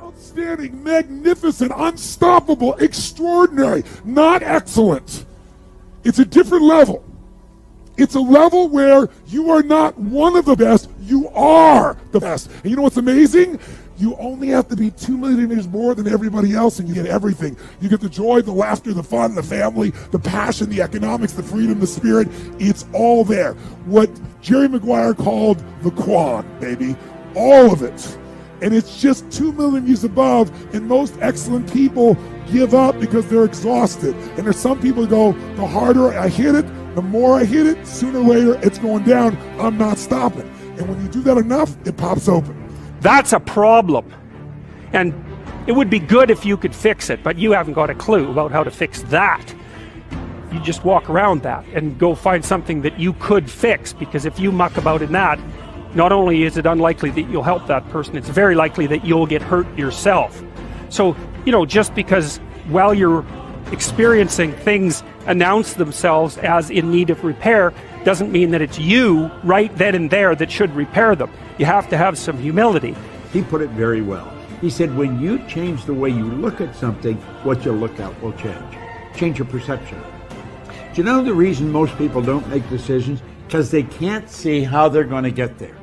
Outstanding, magnificent, unstoppable, extraordinary, not excellent. It's a different level. It's a level where you are not one of the best, you are the best. And you know what's amazing? You only have to be 2 millimeters more than everybody else and you get everything. You get the joy, the laughter, the fun, the family, the passion, the economics, the freedom, the spirit. It's all there. What Jerry Maguire called the quad, baby. All of it. And it's just 2 millimeters above, and most excellent people give up because they're exhausted. And there's some people who go, the harder I hit it, the more I hit it, sooner or later it's going down. I'm not stopping. And when you do that enough, it pops open. That's a problem. And it would be good if you could fix it, but you haven't got a clue about how to fix that. You just walk around that and go find something that you could fix, because if you muck about in that, not only is it unlikely that you'll help that person, it's very likely that you'll get hurt yourself. So, you know, just because while you're experiencing things announce themselves as in need of repair, doesn't mean that it's you right then and there that should repair them. You have to have some humility. He put it very well. He said, when you change the way you look at something, what you look at will change. Change your perception. Do you know the reason most people don't make decisions? Because they can't see how they're going to get there.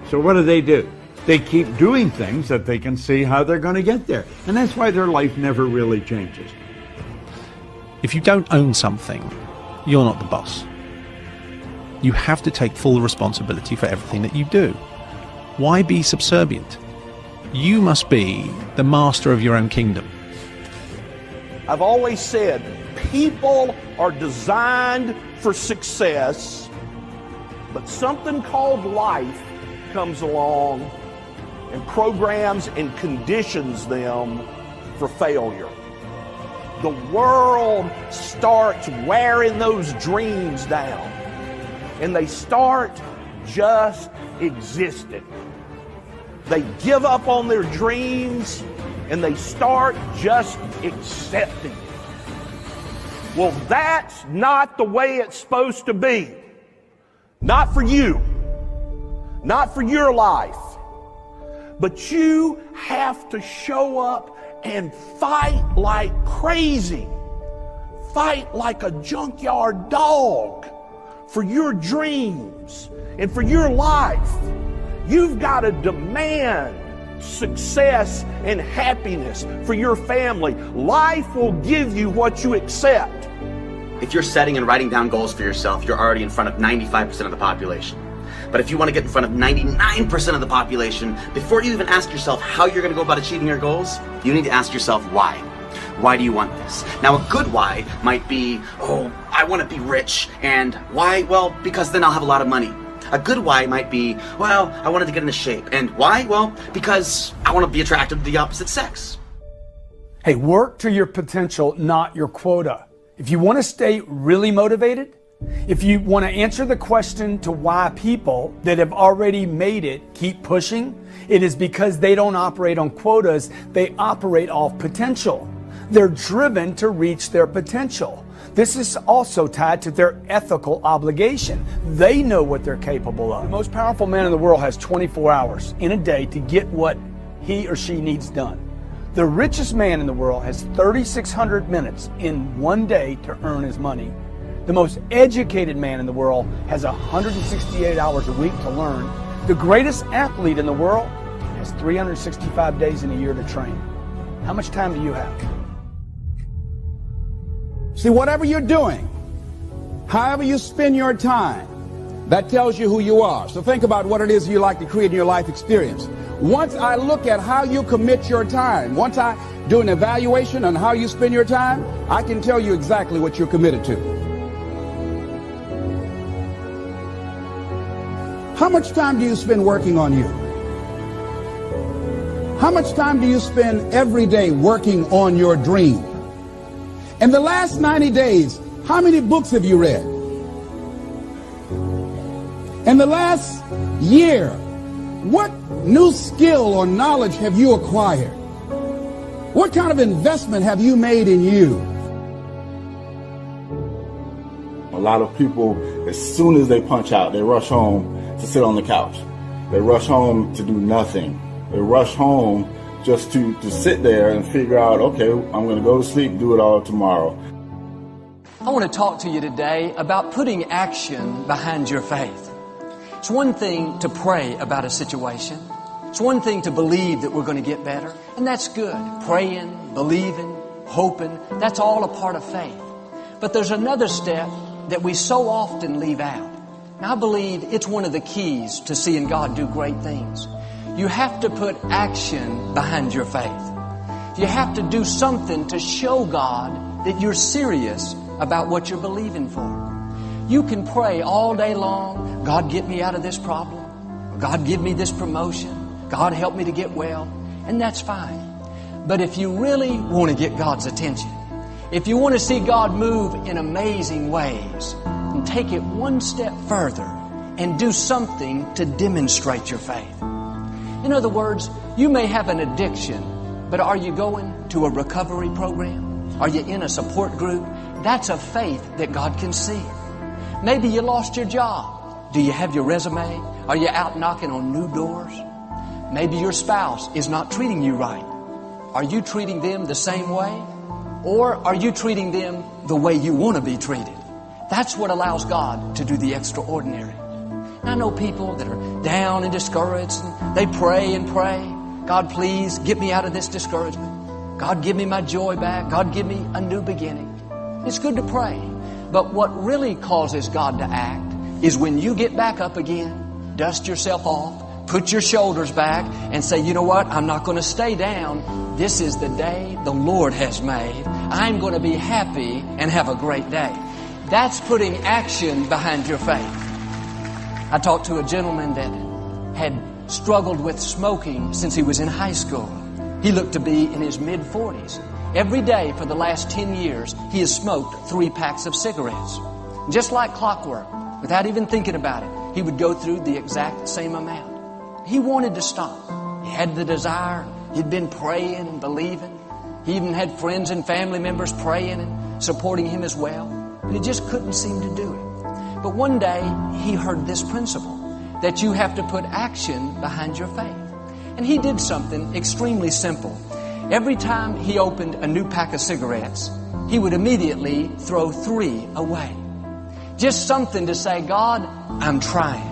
So what do? They keep doing things that they can see how they're going to get there. And that's why their life never really changes. If you don't own something, you're not the boss. You have to take full responsibility for everything that you do. Why be subservient? You must be the master of your own kingdom. I've always said, people are designed for success, but something called life comes along and programs and conditions them for failure. The world starts wearing those dreams down, and they start just existing. They give up on their dreams, and they start just accepting. Well, that's not the way it's supposed to be. Not for you. Not for your life. But you have to show up and fight like crazy. Fight like a junkyard dog for your dreams and for your life. You've got to demand success and happiness for your family. Life will give you what you accept. If you're setting and writing down goals for yourself, you're already in front of 95% of the population. But if you want to get in front of 99% of the population, before you even ask yourself how you're going to go about achieving your goals, you need to ask yourself why. Why do you want this? Now, a good why might be, oh, I want to be rich. And why? Well, because then I'll have a lot of money. A good why might be, well, I wanted to get into shape. And why? Well, because I want to be attracted to the opposite sex. Hey, work to your potential, not your quota. If you want to stay really motivated, if you want to answer the question to why people that have already made it keep pushing, it is because they don't operate on quotas, they operate off potential. They're driven to reach their potential. This is also tied to their ethical obligation. They know what they're capable of. The most powerful man in the world has 24 hours in a day to get what he or she needs done. The richest man in the world has 3,600 minutes in one day to earn his money. The most educated man in the world has 168 hours a week to learn. The greatest athlete in the world has 365 days in a year to train. How much time do you have? See, whatever you're doing, however you spend your time, that tells you who you are. So think about what it is you like to create in your life experience. Once I look at how you commit your time, once I do an evaluation on how you spend your time, I can tell you exactly what you're committed to. How much time do you spend working on you? How much time do you spend every day working on your dream? In the last 90 days, how many books have you read? In the last year, what new skill or knowledge have you acquired? What kind of investment have you made in you? A lot of people, as soon as they punch out, they rush home to sit on the couch. They rush home to do nothing. rush home just to sit there and figure out, okay, I'm going to go to sleep, do it all tomorrow. I want to talk to you today about putting action behind your faith. It's one thing to pray about a situation. It's one thing to believe that we're going to get better, and that's good. Praying, believing, hoping, that's all a part of faith. But there's another step that we so often leave out. And I believe it's one of the keys to seeing God do great things. You have to put action behind your faith. You have to do something to show God that you're serious about what you're believing for. You can pray all day long, God, get me out of this problem. God, give me this promotion. God, help me to get well. And that's fine. But if you really want to get God's attention, if you want to see God move in amazing ways, then take it one step further and do something to demonstrate your faith. In other words, you may have an addiction, but are you going to a recovery program? Are you in a support group? That's a faith that God can see. Maybe you lost your job. Do you have your resume? Are you out knocking on new doors? Maybe your spouse is not treating you right. Are you treating them the same way? Or are you treating them the way you want to be treated? That's what allows God to do the extraordinary. I know people that are down and discouraged, and they pray and pray. God, please get me out of this discouragement. God, give me my joy back. God, give me a new beginning. It's good to pray. But what really causes God to act is when you get back up again, dust yourself off, put your shoulders back, and say, you know what? I'm not going to stay down. This is the day the Lord has made. I'm going to be happy and have a great day. That's putting action behind your faith. I talked to a gentleman that had struggled with smoking since he was in high school. He looked to be in his mid-40s. Every day for the last 10 years, he has smoked 3 packs of cigarettes. Just like clockwork, without even thinking about it, he would go through the exact same amount. He wanted to stop. He had the desire. He'd been praying and believing. He even had friends and family members praying and supporting him as well. But he just couldn't seem to do it. But one day, he heard this principle, that you have to put action behind your faith. And he did something extremely simple. Every time he opened a new pack of cigarettes, he would immediately throw 3 away. Just something to say, God, I'm trying.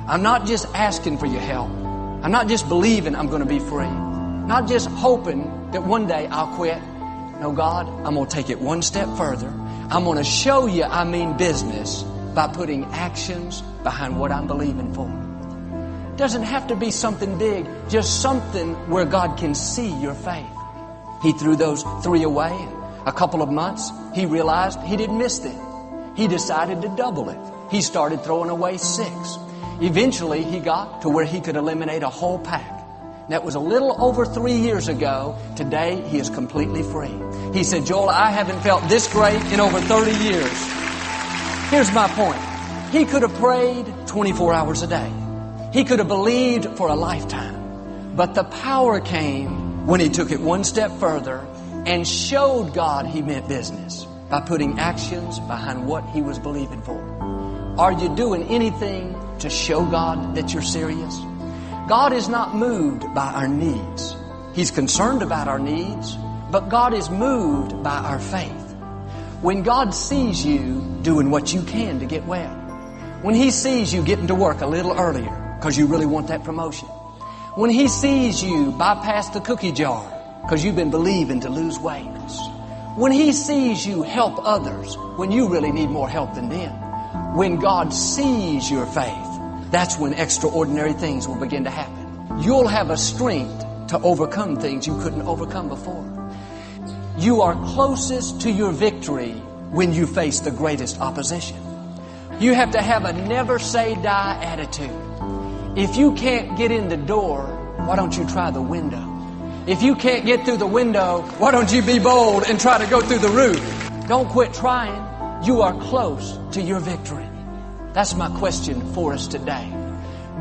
I'm not just asking for your help. I'm not just believing I'm going to be free. Not just hoping that one day I'll quit. No, God, I'm going to take it one step further. I'm going to show you I mean business by putting actions behind what I'm believing for. It doesn't have to be something big, just something where God can see your faith. He threw those 3 away. In a couple of months, he realized he didn't miss them. He decided to double it. He started throwing away 6. Eventually, he got to where he could eliminate a whole pack. That was a little over 3 years ago. Today, he is completely free. He said, Joel, I haven't felt this great in over 30 years. Here's my point. He could have prayed 24 hours a day. He could have believed for a lifetime. But the power came when he took it one step further and showed God he meant business by putting actions behind what he was believing for. Are you doing anything to show God that you're serious? God is not moved by our needs. He's concerned about our needs, but God is moved by our faith. When God sees you doing what you can to get well, when He sees you getting to work a little earlier because you really want that promotion, when He sees you bypass the cookie jar because you've been believing to lose weight, when He sees you help others when you really need more help than them, when God sees your faith, that's when extraordinary things will begin to happen. You'll have a strength to overcome things you couldn't overcome before. You are closest to your victory when you face the greatest opposition. You have to have a never say die attitude. If you can't get in the door, why don't you try the window? If you can't get through the window, why don't you be bold and try to go through the roof? Don't quit trying. You are close to your victory. That's my question for us today.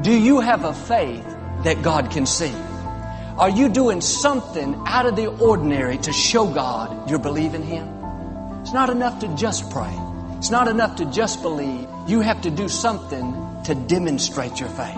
Do you have a faith that God can see? Are you doing something out of the ordinary to show God you're believing Him? It's not enough to just pray. It's not enough to just believe. You have to do something to demonstrate your faith.